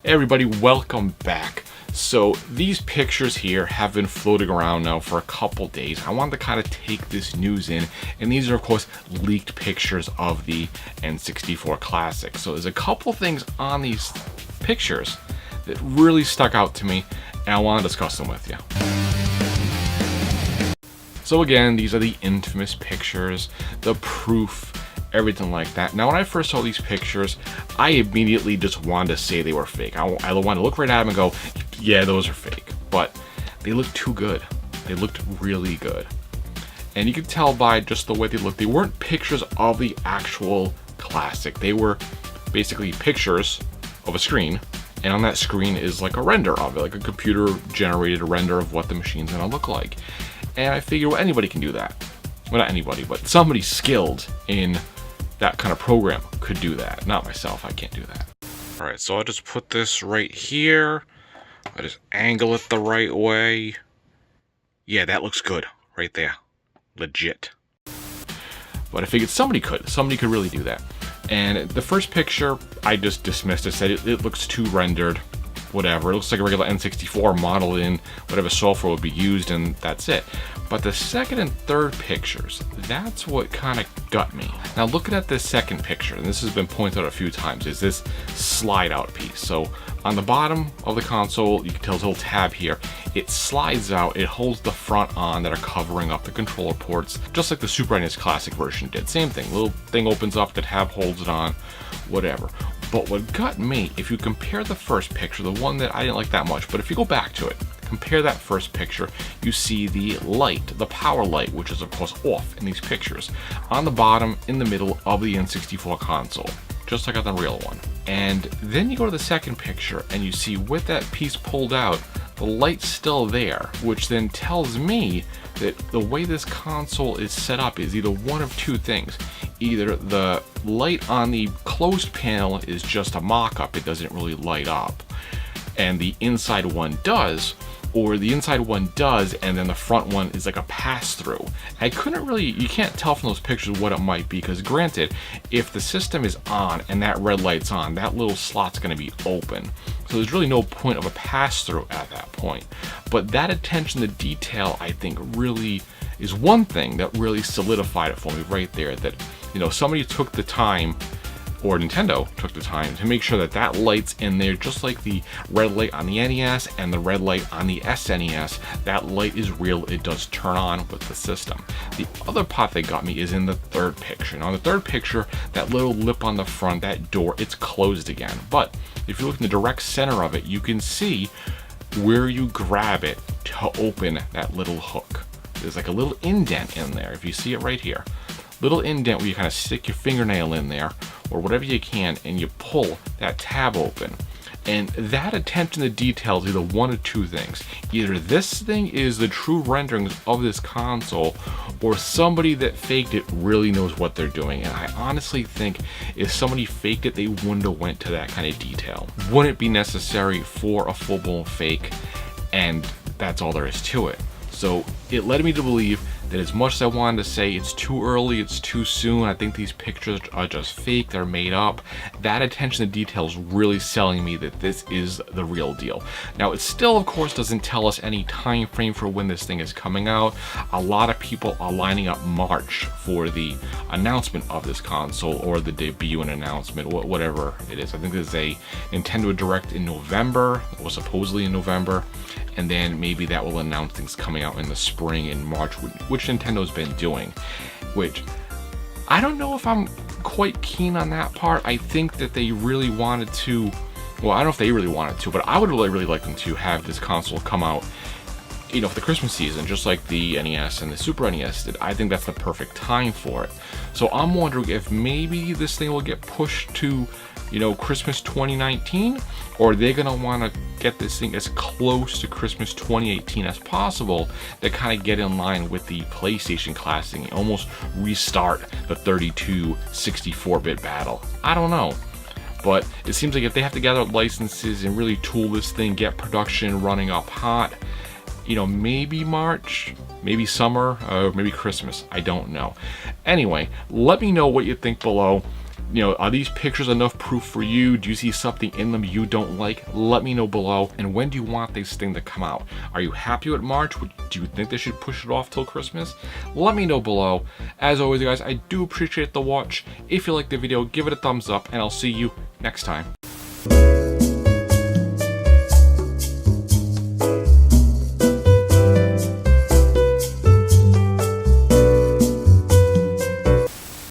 Hey everybody, welcome back. So these pictures here have been floating around now for a couple days. I wanted to kind of take this news in, and these are of course leaked pictures of the N64 Classic. So there's a couple things on these pictures that really stuck out to me, and I want to discuss them with you. So again, these are the infamous pictures, the proof, everything like that. Now, when I first saw these pictures, I immediately just wanted to say they were fake. I wanted to look right at them and go, yeah, those are fake. But they looked too good. They looked really good. And you could tell by just the way they looked. They weren't pictures of the actual classic. They were basically pictures of a screen. And on that screen is like a render of it, like a computer-generated render of what the machine's gonna look like. And I figured, well, anybody can do that. Well, not anybody, but somebody skilled in that kind of program could do that. Not myself, I can't do that. All right, so I'll just put this right here. I just angle it the right way. Yeah, that looks good right there. Legit. But I figured somebody could really do that. And the first picture, I just dismissed it, said it looks too rendered, whatever. It looks like a regular N64 model in whatever software would be used, and that's it. But the second and third pictures, that's what kind of got me. Now looking at this second picture, and this has been pointed out a few times, is this slide out piece. So on the bottom of the console, you can tell there's a little tab here. It slides out, it holds the front on that are covering up the controller ports, just like the Super NES Classic version did. Same thing, little thing opens up, the tab holds it on, whatever. But what got me, if you compare the first picture, the one that I didn't like that much, but if you go back to it, compare that first picture, you see the light, the power light, which is of course off in these pictures, on the bottom in the middle of the N64 console, just like on the real one. And then you go to the second picture and you see with that piece pulled out, the light's still there, which then tells me that the way this console is set up is either one of two things. Either the light on the closed panel is just a mock-up, it doesn't really light up, and the inside one does, or the inside one does and then the front one is like a pass-through. I couldn't really, you can't tell from those pictures what it might be, because granted, if the system is on and that red light's on, that little slot's going to be open. So there's really no point of a pass-through at that point. But that attention to detail, I think, really is one thing that really solidified it for me right there, that, you know, somebody took the time, or Nintendo took the time to make sure that that light's in there, just like the red light on the NES and the red light on the SNES. That light is real, it does turn on with the system. The other part that got me is in the third picture. Now in the third picture, that little lip on the front, that door, it's closed again. But if you look in the direct center of it, you can see where you grab it to open that little hook. There's like a little indent in there, if you see it right here. Little indent where you kind of stick your fingernail in there or whatever you can and you pull that tab open. And that attention to detail is either one of two things. Either this thing is the true renderings of this console, or somebody that faked it really knows what they're doing. And I honestly think if somebody faked it, they wouldn't have went to that kind of detail. Wouldn't be necessary for a full-blown fake, and that's all there is to it. So it led me to believe that as much as I wanted to say it's too early, it's too soon, I think these pictures are just fake, they're made up, that attention to detail is really selling me that this is the real deal. Now, it still, of course, doesn't tell us any time frame for when this thing is coming out. A lot of people are lining up March for the announcement of this console, or the debut and announcement, whatever it is. I think there's a Nintendo Direct in November, or supposedly in November, and then maybe that will announce things coming out in the spring, in March, which Nintendo's been doing, which I don't know if I'm quite keen on that part. I think that they really wanted to, well, I don't know if they really wanted to, but I would really like them to have this console come out, you know, for the Christmas season, just like the NES and the Super NES did. I think that's the perfect time for it. So I'm wondering if maybe this thing will get pushed to, you know, Christmas 2019, or they're gonna want to get this thing as close to Christmas 2018 as possible to kind of get in line with the PlayStation Classic and almost restart the 32 64-bit battle. I don't know, but it seems like if they have to gather licenses and really tool this thing, get production running up hot, you know, maybe March, maybe summer, maybe Christmas, I don't know. Anyway, let me know what you think below. You know, are these pictures enough proof for you? Do you see something in them you don't like? Let me know below. And when do you want this thing to come out? Are you happy with March? Do you think they should push it off till Christmas? Let me know below. As always, guys, I do appreciate the watch. If you liked the video, give it a thumbs up, and I'll see you next time.